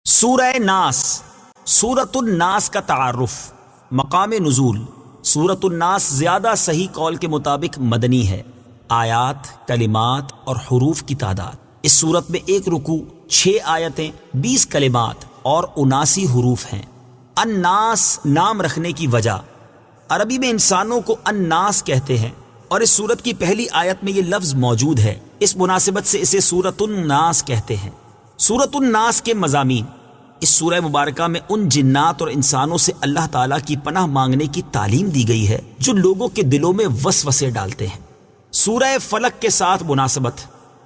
سورہ ناس، سورۃ الناس کا تعارف، مقام نزول۔ سورۃ الناس زیادہ صحیح قول کے مطابق مدنی ہے۔ آیات، کلمات اور حروف کی تعداد: اس سورت میں 1 رکوع، 6 آیتیں، 20 کلمات اور 79 حروف ہیں۔ الناس نام رکھنے کی وجہ: عربی میں انسانوں کو الناس کہتے ہیں اور اس سورت کی پہلی آیت میں یہ لفظ موجود ہے، اس مناسبت سے اسے سورۃ الناس کہتے ہیں۔ سورۃ الناس کے مضامین: اس سورہ مبارکہ میں ان جنات اور انسانوں سے اللہ تعالیٰ کی پناہ مانگنے کی تعلیم دی گئی ہے جو لوگوں کے دلوں میں وسوسے ڈالتے ہیں۔ سورہ فلق کے ساتھ مناسبت: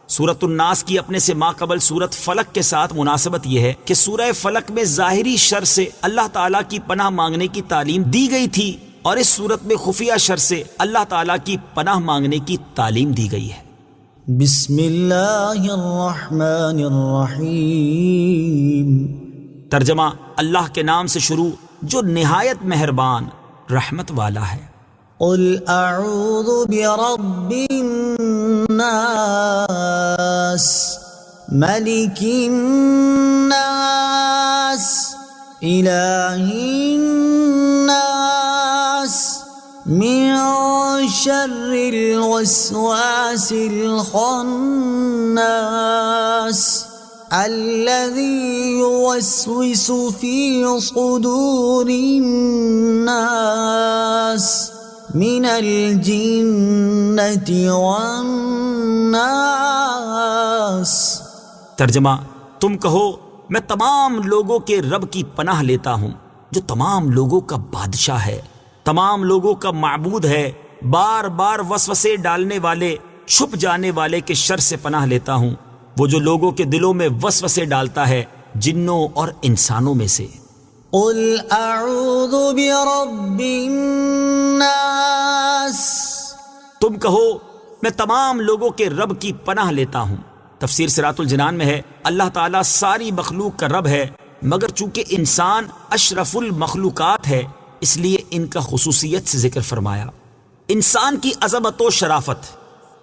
سورۃ الناس کی اپنے سے ماقبل سورۃ فلق کے ساتھ مناسبت یہ ہے کہ سورہ فلق میں ظاہری شر سے اللہ تعالیٰ کی پناہ مانگنے کی تعلیم دی گئی تھی اور اس سورت میں خفیہ شر سے اللہ تعالیٰ کی پناہ مانگنے کی تعلیم دی گئی ہے۔ بسم اللہ الرحمن الرحیم۔ ترجمہ: اللہ کے نام سے شروع جو نہایت مہربان رحمت والا ہے۔ قل اعوذ برب الناس، ملک الناس، الہ الناس، من شر الوسواس الخناس، الذي يوسوس في صدور الناس من الجنة والناس۔ ترجمہ: تم کہو میں تمام لوگوں کے رب کی پناہ لیتا ہوں جو تمام لوگوں کا بادشاہ ہے، تمام لوگوں کا معبود ہے، بار بار وسوسے ڈالنے والے، چھپ جانے والے کے شر سے پناہ لیتا ہوں، وہ جو لوگوں کے دلوں میں وسوسے ڈالتا ہے، جنوں اور انسانوں میں سے۔ قل اعوذ برب الناس، تم کہو میں تمام لوگوں کے رب کی پناہ لیتا ہوں۔ تفسیر صراط الجنان میں ہے اللہ تعالیٰ ساری مخلوق کا رب ہے، مگر چونکہ انسان اشرف المخلوقات ہے اس لیے ان کا خصوصیت سے ذکر فرمایا۔ انسان کی عظمت و شرافت: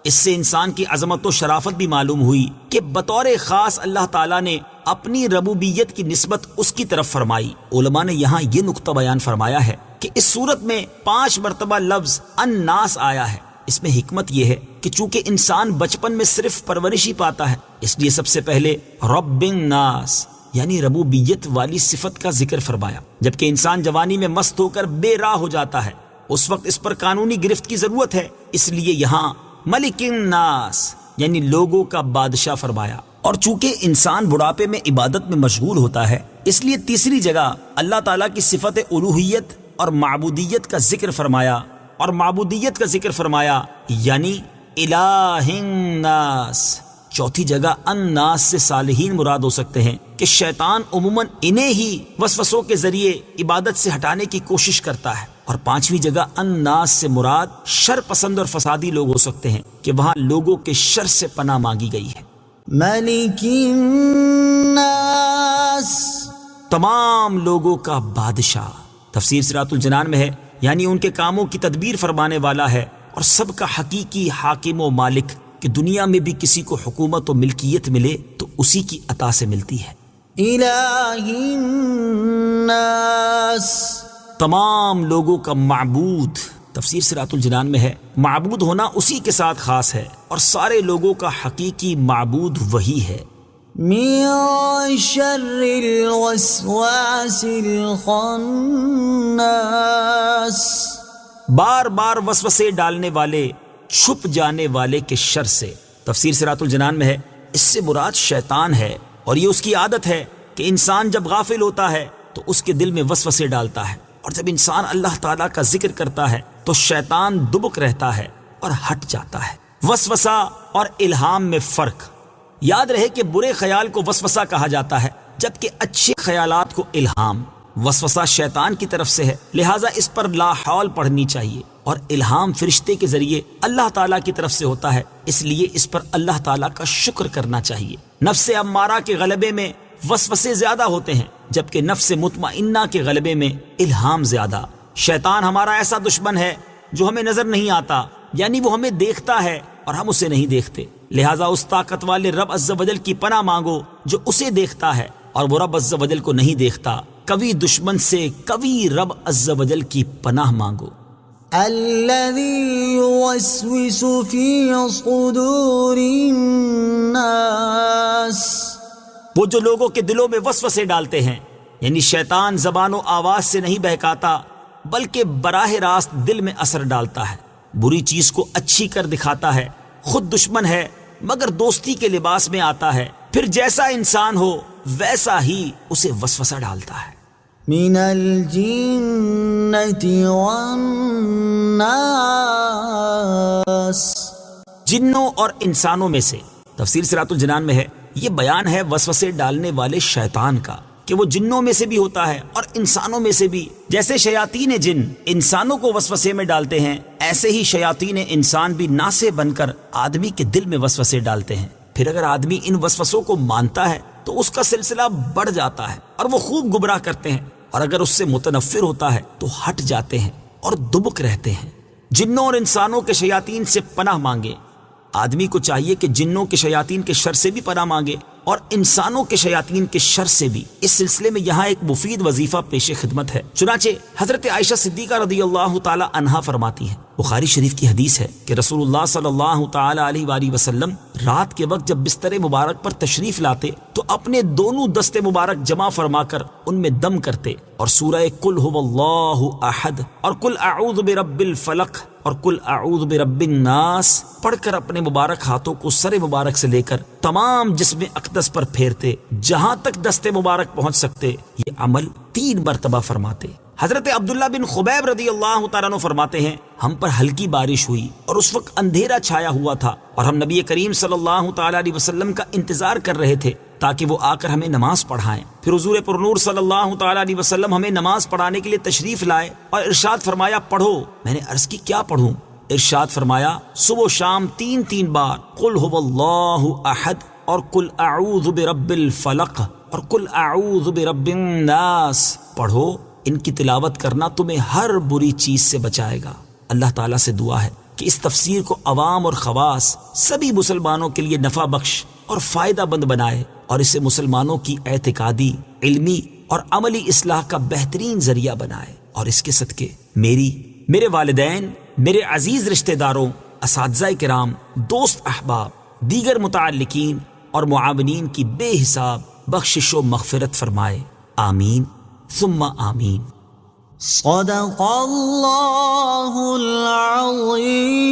اس سے انسان کی عظمت و شرافت بھی معلوم ہوئی کہ بطور خاص اللہ تعالیٰ نے اپنی ربوبیت کی نسبت اس کی طرف فرمائی۔ علماء نے یہاں یہ نقطہ بیان فرمایا ہے کہ اس صورت میں 5 مرتبہ لفظ الناس آیا ہے۔ اس میں حکمت یہ ہے کہ چونکہ انسان بچپن میں صرف پرورش ہی پاتا ہے، اس لیے سب سے پہلے رب الناس یعنی ربوبیت والی صفت کا ذکر فرمایا۔ جبکہ انسان جوانی میں مست ہو کر بے راہ ہو جاتا ہے، اس وقت اس پر قانونی گرفت کی ضرورت ہے، اس لیے یہاں ملک الناس یعنی لوگوں کا بادشاہ فرمایا۔ اور چونکہ انسان بڑھاپے میں عبادت میں مشغول ہوتا ہے، اس لیے تیسری جگہ اللہ تعالیٰ کی صفت الوہیت اور معبودیت کا ذکر فرمایا یعنی الہ الناس۔ چوتھی جگہ الناس سے صالحین مراد ہو سکتے ہیں کہ شیطان عموماً انہیں ہی وسوسوں کے ذریعے عبادت سے ہٹانے کی کوشش کرتا ہے۔ اور 5ویں جگہ الناس سے مراد شر پسند اور فسادی لوگ ہو سکتے ہیں کہ وہاں لوگوں کے شر سے پناہ مانگی گئی ہے۔ ملک الناس، تمام لوگوں کا بادشاہ۔ تفسیر صراط الجنان میں ہے یعنی ان کے کاموں کی تدبیر فرمانے والا ہے اور سب کا حقیقی حاکم و مالک، کہ دنیا میں بھی کسی کو حکومت و ملکیت ملے تو اسی کی عطا سے ملتی ہے۔ الہ الناس، تمام لوگوں کا معبود۔ تفسیر صراط الجنان میں ہے معبود ہونا اسی کے ساتھ خاص ہے اور سارے لوگوں کا حقیقی معبود وہی ہے۔ من شر الوسواس الخناس، بار بار وسوسے ڈالنے والے، چھپ جانے والے کے شر سے۔ تفسیر صراط الجنان میں ہے اس سے مراد شیطان ہے، اور یہ اس کی عادت ہے کہ انسان جب غافل ہوتا ہے تو اس کے دل میں وسوسے ڈالتا ہے، اور جب انسان اللہ تعالیٰ کا ذکر کرتا ہے تو شیطان دبک رہتا ہے اور ہٹ جاتا ہے۔ وسوسہ اور الہام میں فرق: یاد رہے کہ برے خیال کو وسوسہ کہا جاتا ہے جبکہ اچھے خیالات کو الہام۔ وسوسہ شیطان کی طرف سے ہے، لہٰذا اس پر لا حول پڑھنی چاہیے، اور الہام فرشتے کے ذریعے اللہ تعالیٰ کی طرف سے ہوتا ہے، اس لیے اس پر اللہ تعالیٰ کا شکر کرنا چاہیے۔ نفس امارہ کے غلبے میں وسوسے زیادہ ہوتے ہیں جبکہ نفس مطمئنہ کے غلبے میں الہام زیادہ۔ شیطان ہمارا ایسا دشمن ہے جو ہمیں نظر نہیں آتا، یعنی وہ ہمیں دیکھتا ہے اور ہم اسے نہیں دیکھتے، لہٰذا اس طاقت والے رب عز و جل کی پناہ مانگو جو اسے دیکھتا ہے اور وہ رب عز و جل کو نہیں دیکھتا، کبھی دشمن سے کبھی رب عز و جل کی پناہ مانگو۔ الذي يوسوس في صدور الناس، وہ جو لوگوں کے دلوں میں وسوسے ڈالتے ہیں، یعنی شیطان زبان و آواز سے نہیں بہکاتا بلکہ براہ راست دل میں اثر ڈالتا ہے، بری چیز کو اچھی کر دکھاتا ہے، خود دشمن ہے مگر دوستی کے لباس میں آتا ہے، پھر جیسا انسان ہو ویسا ہی اسے وسوسہ ڈالتا ہے۔ من الجنة والناس، جنوں اور انسانوں میں سے۔ تفسیر صراط الجنان میں ہے یہ بیان ہے وسوسے ڈالنے والے شیطان کا کہ وہ جنوں میں سے بھی ہوتا ہے اور انسانوں میں سے بھی۔ جیسے شیاطین جن انسانوں کو وسوسے میں ڈالتے ہیں، ایسے ہی شیاطین انسان بھی ناسے بن کر آدمی کے دل میں وسوسے ڈالتے ہیں۔ پھر اگر آدمی ان وسوسوں کو مانتا ہے تو اس کا سلسلہ بڑھ جاتا ہے اور وہ خوب گمراہ کرتے ہیں، اور اگر اس سے متنفر ہوتا ہے تو ہٹ جاتے ہیں اور دبک رہتے ہیں۔ جنوں اور انسانوں کے شیاطین سے پناہ مانگے۔ آدمی کو چاہیے کہ جنوں کے شیاطین کے شر سے بھی پناہ مانگے اور انسانوں کے شیاطین کے شر سے بھی۔ اس سلسلے میں یہاں ایک مفید وظیفہ پیش خدمت ہے۔ چنانچہ حضرت عائشہ صدیقہ رضی اللہ تعالی عنہا فرماتی ہیں، بخاری شریف کی حدیث ہے کہ رسول اللہ صلی اللہ تعالی علیہ وآلہ وسلم رات کے وقت جب بستر مبارک پر تشریف لاتے تو اپنے دونوں دست مبارک جمع فرما کر ان میں دم کرتے اور سورہ قل هو اللہ احد اور قل اعوذ برب الفلق اور قل اعوذ برب الناس پڑھ کر اپنے مبارک ہاتھوں کو سر مبارک سے لے کر تمام جسم اقدس پر پھیرتے، جہاں تک دست مبارک پہنچ سکتے۔ یہ عمل 3 مرتبہ فرماتے۔ حضرت عبداللہ بن خبیب رضی اللہ تعالیٰ عنہ فرماتے ہیں، ہم پر ہلکی بارش ہوئی اور اس وقت اندھیرا چھایا ہوا تھا اور ہم نبی کریم صلی اللہ تعالیٰ علیہ وسلم کا انتظار کر رہے تھے تاکہ وہ آ کر ہمیں نماز پڑھائیں۔ پھر حضور پرنور صلی اللہ تعالیٰ علیہ وسلم ہمیں نماز پڑھانے کے لیے تشریف لائے اور ارشاد فرمایا پڑھو۔ میں نے عرض کی کیا پڑھوں؟ ارشاد فرمایا صبح و شام 3 بار قل هو اللہ احد اور قل اعوذ برب الفلق اور قل اعوذ برب الناس پڑھو۔ ان کی تلاوت کرنا تمہیں ہر بری چیز سے بچائے گا۔ اللہ تعالیٰ سے دعا ہے کہ اس تفسیر کو عوام اور خواص سبھی مسلمانوں کے لیے نفع بخش اور فائدہ مند بنائے اور اسے مسلمانوں کی اعتقادی، علمی اور عملی اصلاح کا بہترین ذریعہ بنائے، اور اس کے صدقے میرے والدین، میرے عزیز رشتہ داروں، اساتذہ کرام، دوست احباب، دیگر متعلقین اور معاونین کی بے حساب بخشش و مغفرت فرمائے، آمین ثم آمین۔ صدق اللہ العظیم۔